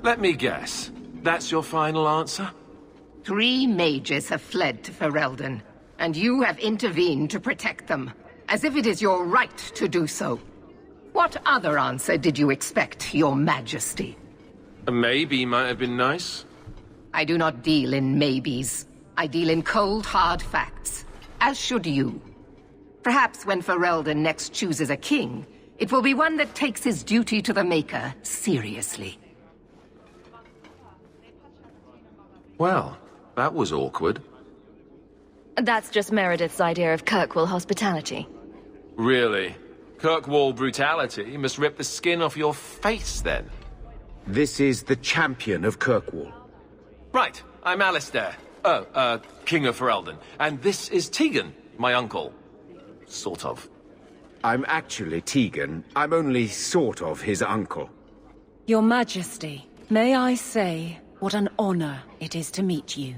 Let me guess. That's your final answer? 3 mages have fled to Ferelden, and you have intervened to protect them, as if it is your right to do so. What other answer did you expect, your majesty? A maybe might have been nice. I do not deal in maybes. I deal in cold, hard facts, as should you. Perhaps when Ferelden next chooses a king, it will be one that takes his duty to the Maker seriously. Well, that was awkward. That's just Meredith's idea of Kirkwall hospitality. Really? Kirkwall brutality must rip the skin off your face, then. This is the champion of Kirkwall. Right, I'm Alistair. King of Ferelden. And this is Tegan, my uncle. Sort of. I'm actually Tegan. I'm only sort of his uncle. Your Majesty, may I say what an honor it is to meet you.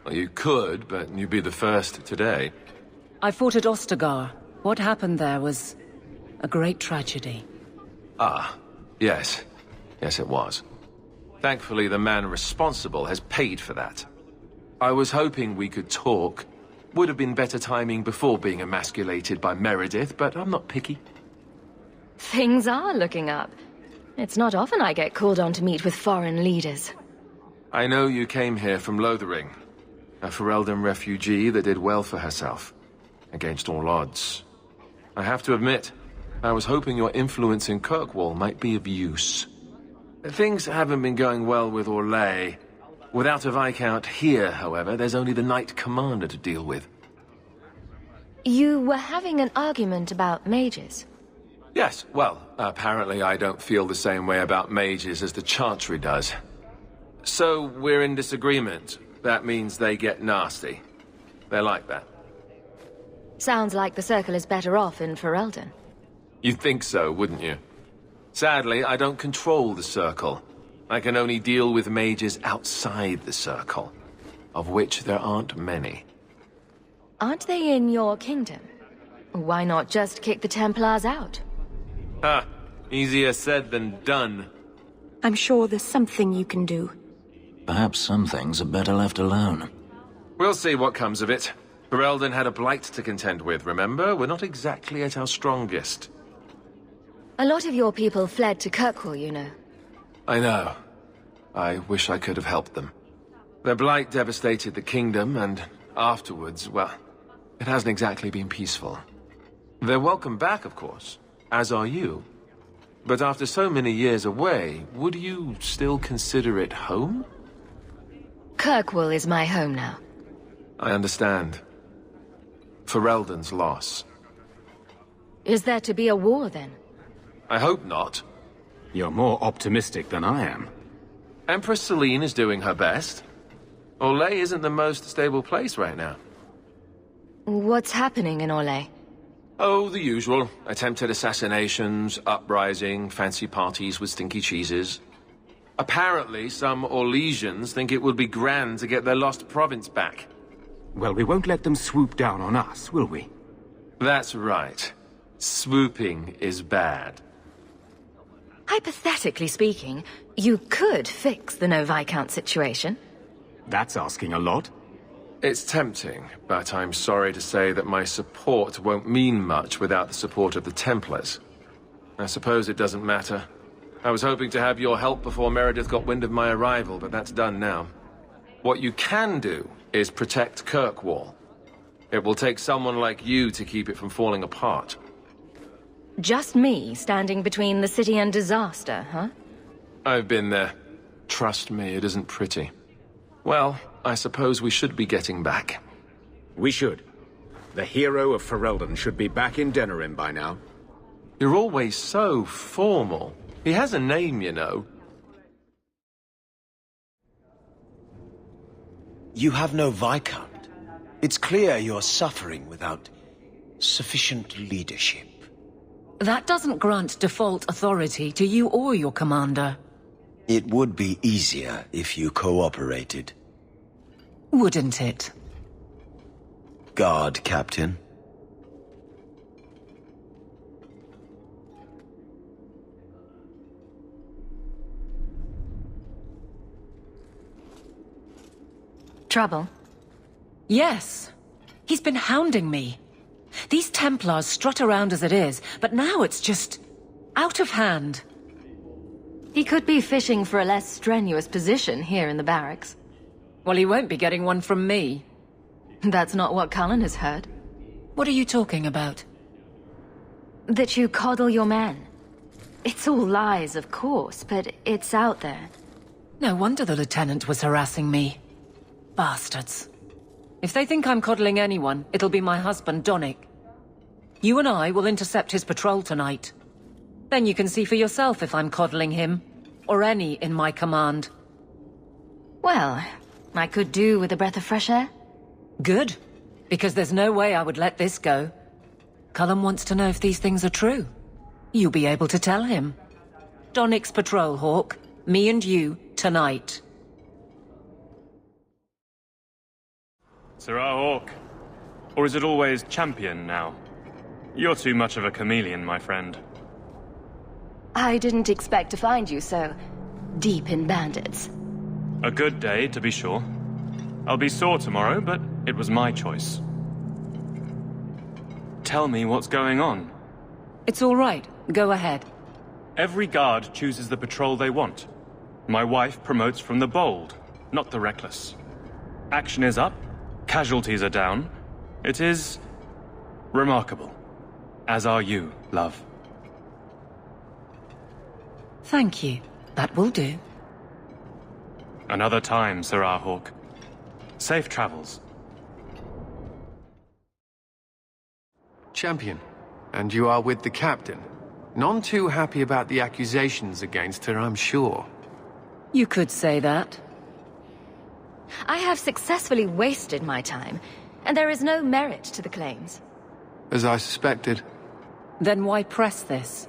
Well, you could, but you'd be the first today. I fought at Ostergar. What happened there was a great tragedy. Ah, yes. Yes, it was. Thankfully, the man responsible has paid for that. I was hoping we could talk. Would have been better timing before being emasculated by Meredith, but I'm not picky. Things are looking up. It's not often I get called on to meet with foreign leaders. I know you came here from Lothering, a Ferelden refugee that did well for herself, against all odds. I have to admit, I was hoping your influence in Kirkwall might be of use. Things haven't been going well with Orlais. Without a Viscount here, however, there's only the Knight Commander to deal with. You were having an argument about mages? Yes, well, apparently I don't feel the same way about mages as the Chantry does. So, we're in disagreement. That means they get nasty. They're like that. Sounds like the Circle is better off in Ferelden. You'd think so, wouldn't you? Sadly, I don't control the Circle. I can only deal with mages outside the Circle, of which there aren't many. Aren't they in your kingdom? Why not just kick the Templars out? Ah, easier said than done. I'm sure there's something you can do. Perhaps some things are better left alone. We'll see what comes of it. Ferelden had a blight to contend with, remember? We're not exactly at our strongest. A lot of your people fled to Kirkwall, you know. I know. I wish I could have helped them. Their blight devastated the kingdom, and afterwards, well, it hasn't exactly been peaceful. They're welcome back, of course, as are you. But after so many years away, would you still consider it home? Kirkwall is my home now. I understand. Ferelden's loss. Is there to be a war, then? I hope not. You're more optimistic than I am. Empress Celine is doing her best. Orlais isn't the most stable place right now. What's happening in Orlais? Oh, the usual. Attempted assassinations, uprising, fancy parties with stinky cheeses. Apparently, some Orlesians think it would be grand to get their lost province back. Well, we won't let them swoop down on us, will we? That's right. Swooping is bad. Hypothetically speaking, you could fix the no Viscount situation. That's asking a lot. It's tempting, but I'm sorry to say that my support won't mean much without the support of the Templars. I suppose it doesn't matter. I was hoping to have your help before Meredith got wind of my arrival, but that's done now. What you can do is protect Kirkwall. It will take someone like you to keep it from falling apart. Just me standing between the city and disaster, huh? I've been there. Trust me, it isn't pretty. Well, I suppose we should be getting back. We should. The hero of Ferelden should be back in Denerim by now. You're always so formal. He has a name, you know. You have no Viscount. It's clear you're suffering without sufficient leadership. That doesn't grant default authority to you or your commander. It would be easier if you cooperated. Wouldn't it? Guard, Captain. Trouble? Yes. He's been hounding me. These Templars strut around as it is, but now it's just out of hand. He could be fishing for a less strenuous position here in the barracks. Well, he won't be getting one from me. That's not what Cullen has heard. What are you talking about? That you coddle your men. It's all lies, of course, but it's out there. No wonder the Lieutenant was harassing me. Bastards. If they think I'm coddling anyone, it'll be my husband, Donnic. You and I will intercept his patrol tonight. Then you can see for yourself if I'm coddling him, or any in my command. Well, I could do with a breath of fresh air. Good, because there's no way I would let this go. Cullen wants to know if these things are true. You'll be able to tell him. Donnic's patrol, Hawk. Me and you, tonight. Sirrah Hawk. Or is it always champion now? You're too much of a chameleon, my friend. I didn't expect to find you so deep in bandits. A good day, to be sure. I'll be sore tomorrow, but it was my choice. Tell me what's going on. It's all right. Go ahead. Every guard chooses the patrol they want. My wife promotes from the bold, not the reckless. Action is up, casualties are down. It is remarkable. As are you, love. Thank you. That will do. Another time, Sirrah Hawk. Safe travels. Champion, and you are with the captain. None too happy about the accusations against her, I'm sure. You could say that. I have successfully wasted my time, and there is no merit to the claims. As I suspected. Then why press this?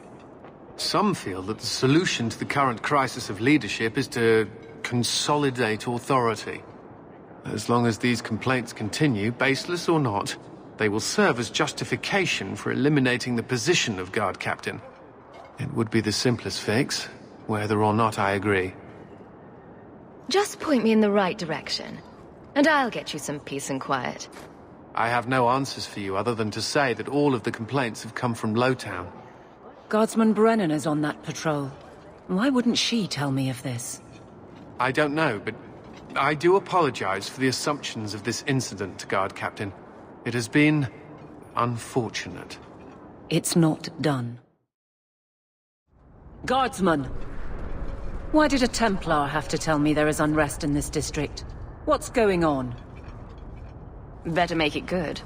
Some feel that the solution to the current crisis of leadership is to consolidate authority. As long as these complaints continue, baseless or not, they will serve as justification for eliminating the position of guard captain. It would be the simplest fix, whether or not I agree. Just point me in the right direction, and I'll get you some peace and quiet. I have no answers for you other than to say that all of the complaints have come from Lowtown. Guardsman Brennan is on that patrol. Why wouldn't she tell me of this? I don't know, but I do apologize for the assumptions of this incident, Guard Captain. It has been unfortunate. It's not done. Guardsman! Why did a Templar have to tell me there is unrest in this district? What's going on? Better make it good.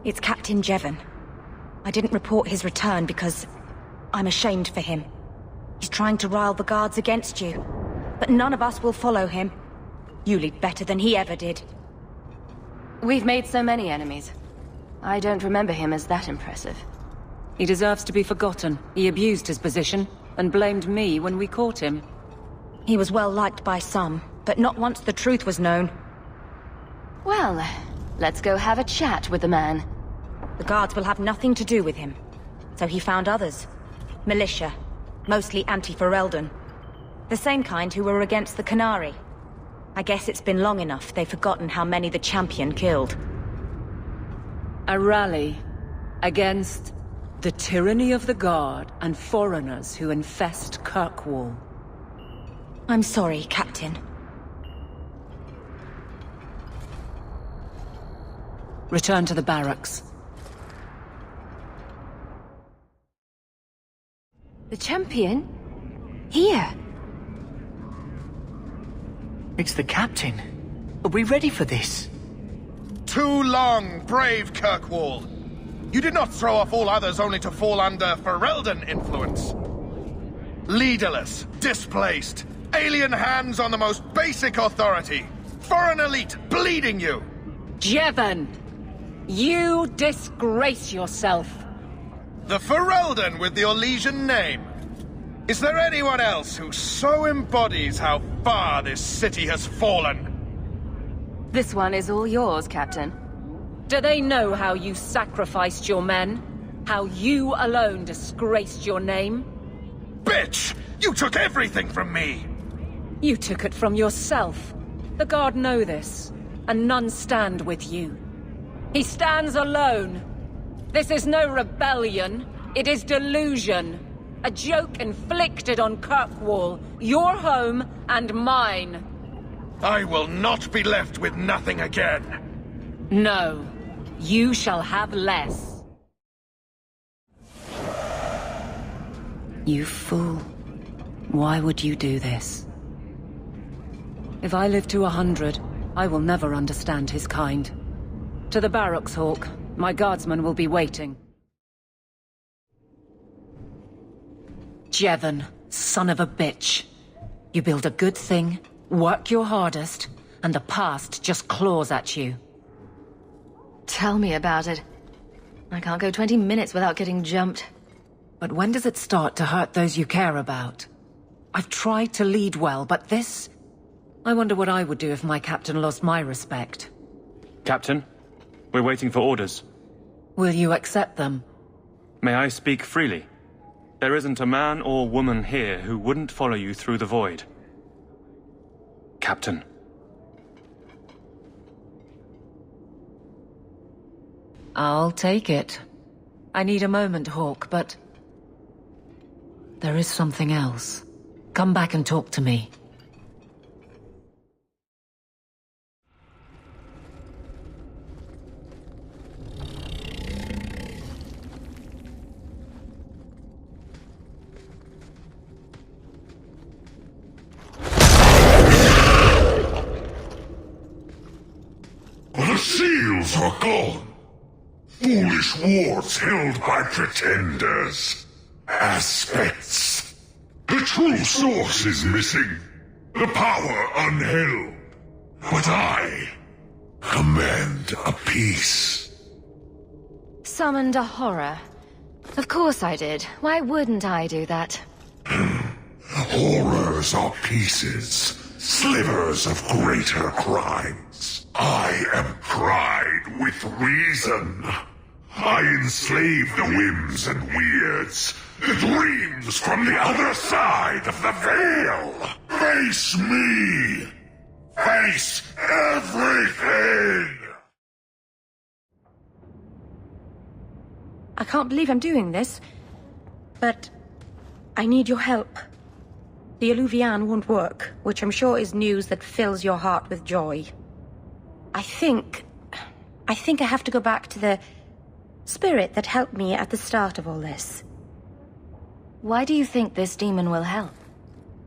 It's Captain Jevon. I didn't report his return because I'm ashamed for him. He's trying to rile the guards against you, but none of us will follow him. You lead better than he ever did. We've made so many enemies. I don't remember him as that impressive. He deserves to be forgotten. He abused his position and blamed me when we caught him. He was well liked by some, but not once the truth was known. Well, let's go have a chat with the man. The guards will have nothing to do with him. So he found others. Militia. Mostly anti-Ferelden. The same kind who were against the Canary. I guess it's been long enough they've forgotten how many the champion killed. A rally against the tyranny of the Guard and foreigners who infest Kirkwall. I'm sorry, Captain. Return to the barracks. The champion? Here? It's the captain. Are we ready for this? Too long, brave Kirkwall. You did not throw off all others only to fall under Ferelden influence. Leaderless, displaced, alien hands on the most basic authority. Foreign elite bleeding you. Jevon! You disgrace yourself. The Ferelden with the Orlesian name. Is there anyone else who so embodies how far this city has fallen? This one is all yours, Captain. Do they know how you sacrificed your men? How you alone disgraced your name? Bitch! You took everything from me! You took it from yourself. The Guard know this, and none stand with you. He stands alone. This is no rebellion, it is delusion. A joke inflicted on Kirkwall, your home and mine. I will not be left with nothing again. No, you shall have less. You fool. Why would you do this? If I live to 100, I will never understand his kind. To the barracks, Hawk. My guardsmen will be waiting. Jevon, son of a bitch. You build a good thing, work your hardest, and the past just claws at you. Tell me about it. I can't go 20 minutes without getting jumped. But when does it start to hurt those you care about? I've tried to lead well, but this... I wonder what I would do if my captain lost my respect. Captain, we're waiting for orders. Will you accept them? May I speak freely? There isn't a man or woman here who wouldn't follow you through the void. Captain. I'll take it. I need a moment, Hawk, but... there is something else. Come back and talk to me. The seals are gone. Foolish wards held by pretenders. Aspects. The true source is missing. The power unheld. But I command a peace. Summoned a horror. Of course I did. Why wouldn't I do that? Horrors are pieces, slivers of greater crimes. I am pride with reason. I enslave the whims and weirds, the dreams from the other side of the veil. Face me. Face everything. I can't believe I'm doing this, but I need your help. The Alluvian won't work, which I'm sure is news that fills your heart with joy. I think I have to go back to the spirit that helped me at the start of all this. Why do you think this demon will help?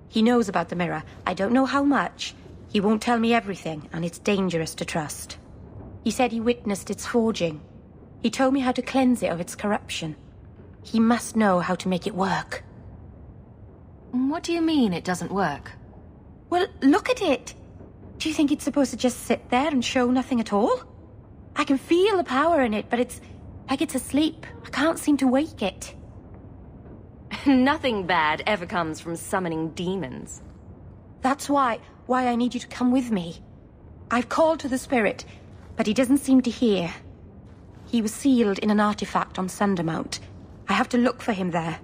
He knows about the mirror. I don't know how much. He won't tell me everything, and it's dangerous to trust. He said he witnessed its forging. He told me how to cleanse it of its corruption. He must know how to make it work. What do you mean it doesn't work? Well, look at it! Do you think it's supposed to just sit there and show nothing at all? I can feel the power in it, but it's like it's asleep. I can't seem to wake it. Nothing bad ever comes from summoning demons. That's why I need you to come with me. I've called to the spirit, but he doesn't seem to hear. He was sealed in an artifact on Sundermount. I have to look for him there.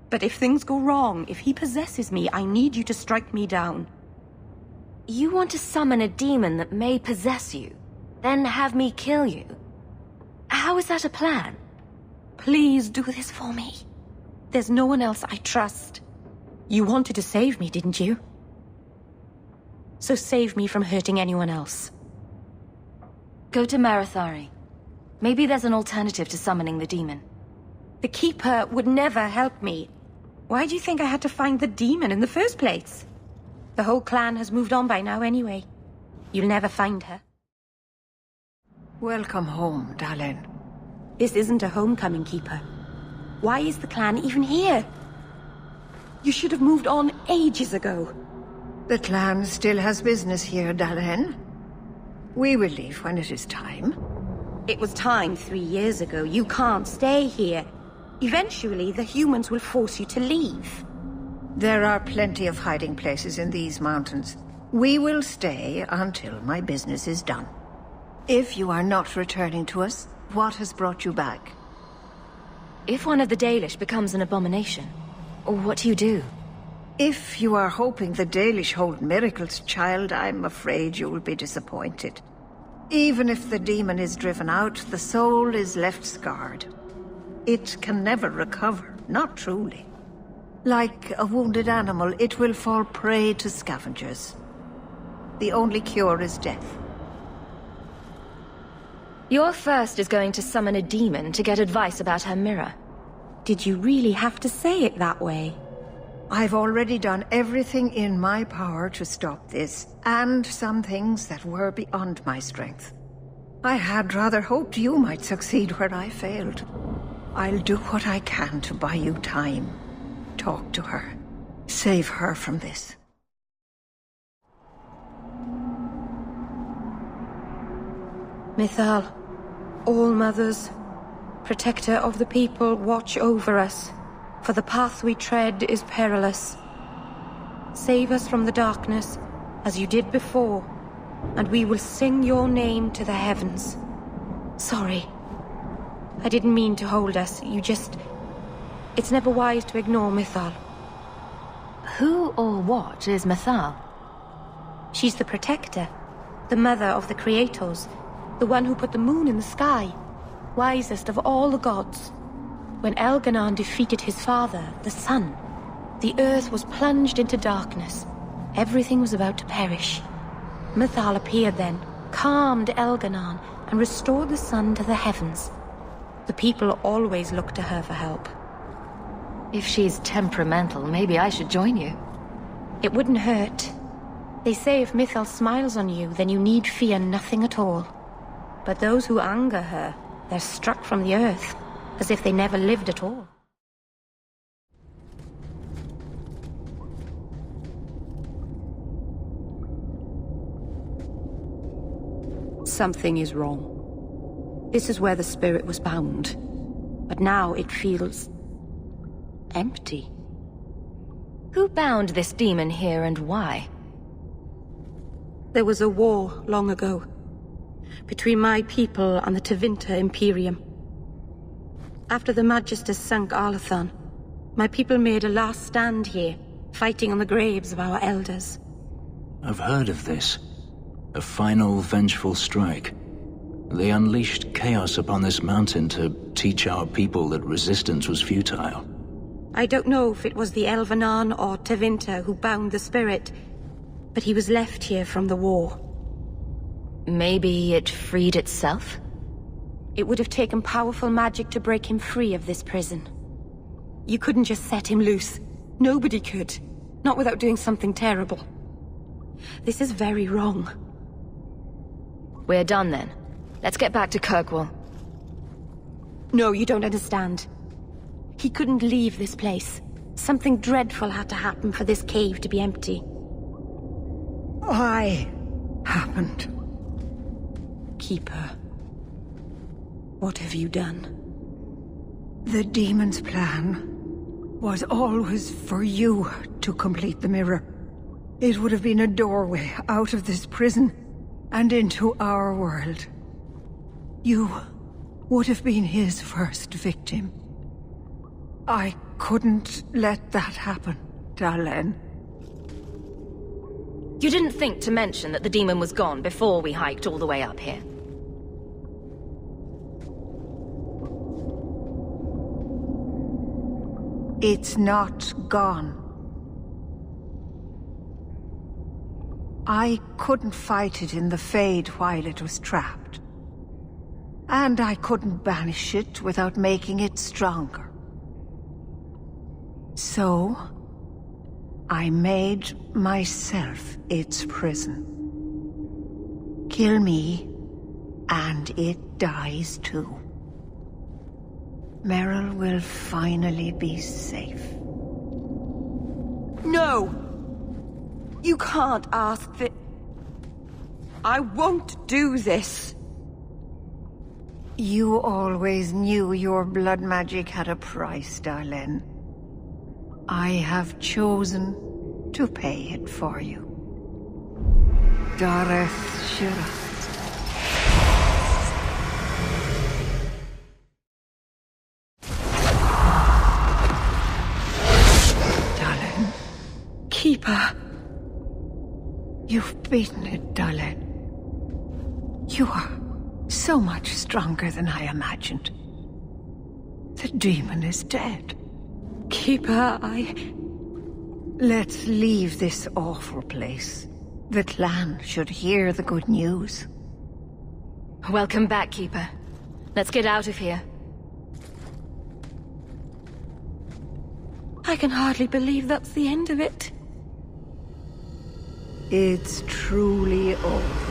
But if things go wrong, if he possesses me, I need you to strike me down. You want to summon a demon that may possess you, then have me kill you? How is that a plan? Please do this for me. There's no one else I trust. You wanted to save me, didn't you? So save me from hurting anyone else. Go to Marathari. Maybe there's an alternative to summoning the demon. The Keeper would never help me. Why do you think I had to find the demon in the first place? The whole clan has moved on by now anyway. You'll never find her. Welcome home, darling. This isn't a homecoming, Keeper. Why is the clan even here? You should have moved on ages ago. The clan still has business here, darling. We will leave when it is time. It was time 3 years ago. You can't stay here. Eventually, the humans will force you to leave. There are plenty of hiding places in these mountains. We will stay until my business is done. If you are not returning to us, what has brought you back? If one of the Dalish becomes an abomination, what do you do? If you are hoping the Dalish hold miracles, child, I'm afraid you will be disappointed. Even if the demon is driven out, the soul is left scarred. It can never recover, not truly. Like a wounded animal, it will fall prey to scavengers. The only cure is death. Your first is going to summon a demon to get advice about her mirror. Did you really have to say it that way? I've already done everything in my power to stop this, and some things that were beyond my strength. I had rather hoped you might succeed where I failed. I'll do what I can to buy you time. Talk to her. Save her from this. Mythal, All-Mothers, protector of the people, watch over us, for the path we tread is perilous. Save us from the darkness, as you did before, and we will sing your name to the heavens. Sorry. I didn't mean to hold us, It's never wise to ignore Mythal. Who or what is Mythal? She's the protector, the mother of the creators, the one who put the moon in the sky, wisest of all the gods. When Elganon defeated his father, the sun, the earth was plunged into darkness. Everything was about to perish. Mythal appeared then, calmed Elganon, and restored the sun to the heavens. The people always look to her for help. If she's temperamental, maybe I should join you. It wouldn't hurt. They say if Mythal smiles on you, then you need fear nothing at all. But those who anger her, they're struck from the earth, as if they never lived at all. Something is wrong. This is where the spirit was bound. But now it feels empty. Who bound this demon here and why? There was a war long ago, between my people and the Tevinter Imperium. After the Magisters sunk Arlathon, my people made a last stand here, fighting on the graves of our elders. I've heard of this. A final vengeful strike. They unleashed chaos upon this mountain to teach our people that resistance was futile. I don't know if it was the Elvenon or Tevinter who bound the spirit, but he was left here from the war. Maybe it freed itself? It would have taken powerful magic to break him free of this prison. You couldn't just set him loose. Nobody could. Not without doing something terrible. This is very wrong. We're done then. Let's get back to Kirkwall. No, you don't understand. He couldn't leave this place. Something dreadful had to happen for this cave to be empty. Why happened? Keep her. What have you done? The demon's plan was always for you to complete the mirror. It would have been a doorway out of this prison and into our world. You would have been his first victim. I couldn't let that happen, Dalen. You didn't think to mention that the demon was gone before we hiked all the way up here? It's not gone. I couldn't fight it in the Fade while it was trapped. And I couldn't banish it without making it stronger. So, I made myself its prison. Kill me, and it dies too. Merrill will finally be safe. No! You can't ask that. I won't do this. You always knew your blood magic had a price, Darlene. I have chosen to pay it for you. Dareth Shira. Darlene, You've beaten it, darling. You are so much stronger than I imagined. The demon is dead. Keeper, Let's leave this awful place. The clan should hear the good news. Welcome back, Keeper. Let's get out of here. I can hardly believe that's the end of it. It's truly over.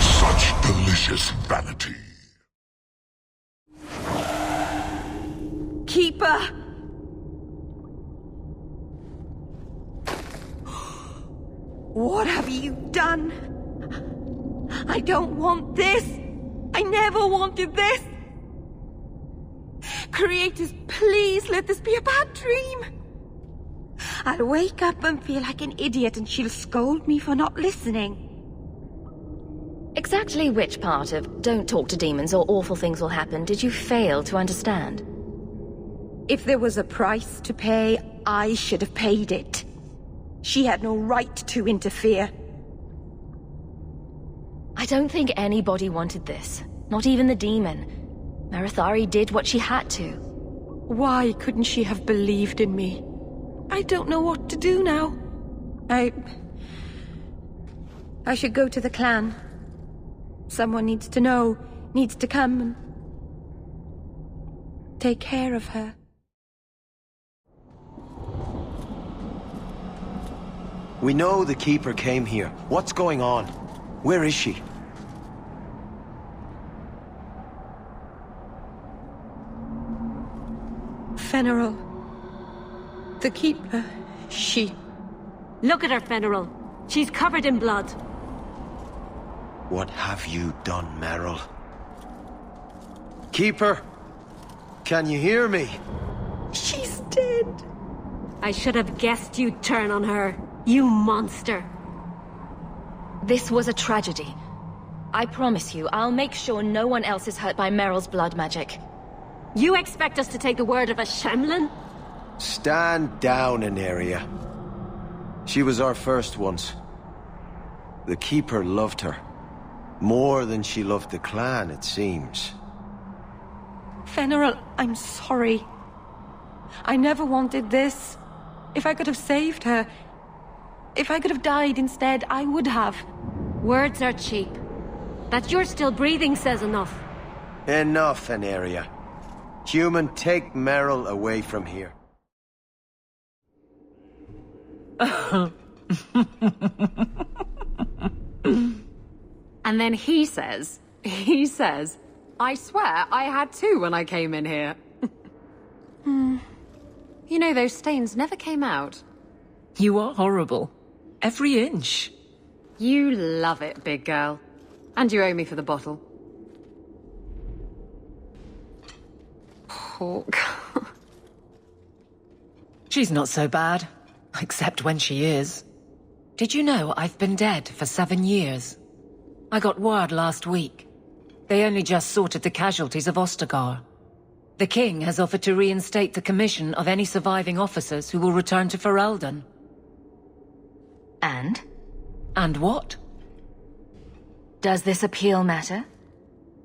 Such delicious vanity. Keeper! What have you done? I don't want this! I never wanted this! Creators, please let this be a bad dream! I'll wake up and feel like an idiot and she'll scold me for not listening. Exactly which part of don't talk to demons or awful things will happen did you fail to understand? If there was a price to pay, I should have paid it. She had no right to interfere. I don't think anybody wanted this. Not even the demon. Marithari did what she had to. Why couldn't she have believed in me? I don't know what to do now. I should go to the clan. Someone needs to know, needs to come and take care of her. We know the Keeper came here. What's going on? Where is she? Merrill. The Keeper, she... Look at her, Merrill. She's covered in blood. What have you done, Merrill? Keeper! Can you hear me? She's dead. I should have guessed you'd turn on her. You monster. This was a tragedy. I promise you, I'll make sure no one else is hurt by Merrill's blood magic. You expect us to take the word of a Shemlin? Stand down, Aneria. She was our first once. The Keeper loved her. More than she loved the clan, it seems. Merrill, I'm sorry. I never wanted this. If I could have saved her, if I could have died instead, I would have. Words are cheap. That you're still breathing says enough. Enough, Aneria. Human, take Merrill away from here. And then he says, I swear I had two when I came in here. You know, those stains never came out. You are horrible. Every inch. You love it, big girl. And you owe me for the bottle. Hook. She's not so bad. Except when she is. Did you know I've been dead for 7 years? I got word last week. They only just sorted the casualties of Ostagar. The king has offered to reinstate the commission of any surviving officers who will return to Ferelden. And? And what? Does this appeal matter?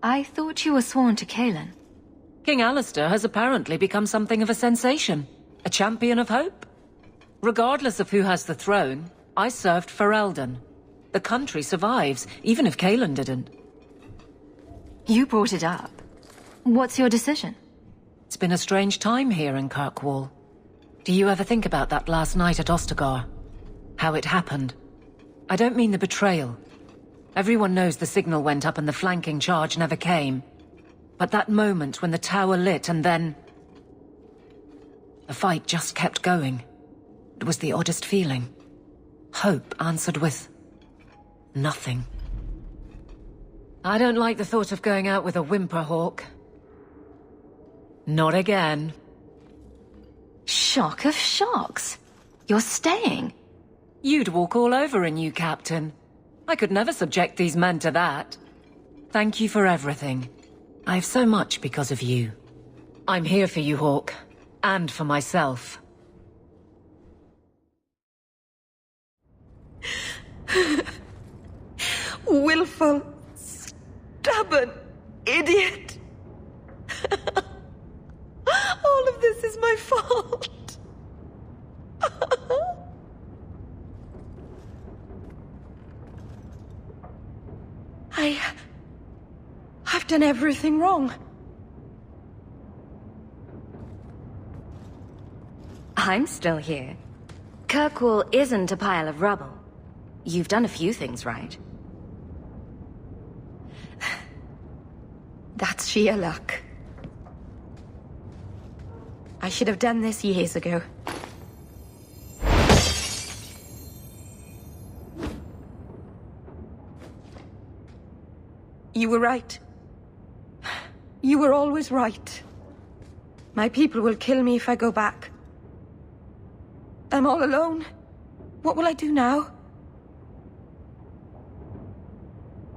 I thought you were sworn to Kaelin. King Alistair has apparently become something of a sensation. A champion of hope. Regardless of who has the throne, I served Ferelden. The country survives, even if Kaelin didn't. You brought it up. What's your decision? It's been a strange time here in Kirkwall. Do you ever think about that last night at Ostagar? How it happened? I don't mean the betrayal. Everyone knows the signal went up and the flanking charge never came. But that moment when the tower lit and then... the fight just kept going. It was the oddest feeling. Hope answered with... nothing. I don't like the thought of going out with a whimper, Hawk. Not again. Shock of shocks. You're staying. You'd walk all over a new captain. I could never subject these men to that. Thank you for everything. I have so much because of you. I'm here for you, Hawk. And for myself. Willful, stubborn idiot. All of this is my fault. I've done everything wrong. I'm still here. Kirkwall isn't a pile of rubble. You've done a few things right. That's sheer luck. I should have done this years ago. You were right. You were always right. My people will kill me if I go back. I'm all alone. What will I do now?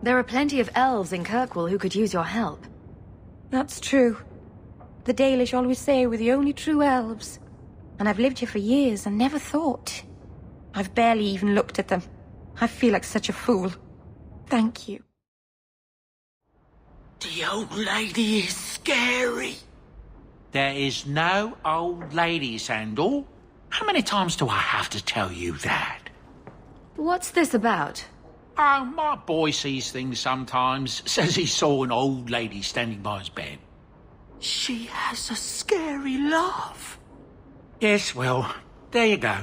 There are plenty of elves in Kirkwall who could use your help. That's true. The Dalish always say we're the only true elves. And I've lived here for years and never thought. I've barely even looked at them. I feel like such a fool. Thank you. The old lady is scary. There is no old lady, Sandor. How many times do I have to tell you that? What's this about? Oh, my boy sees things sometimes. Says he saw an old lady standing by his bed. She has a scary laugh. Yes, well, there you go.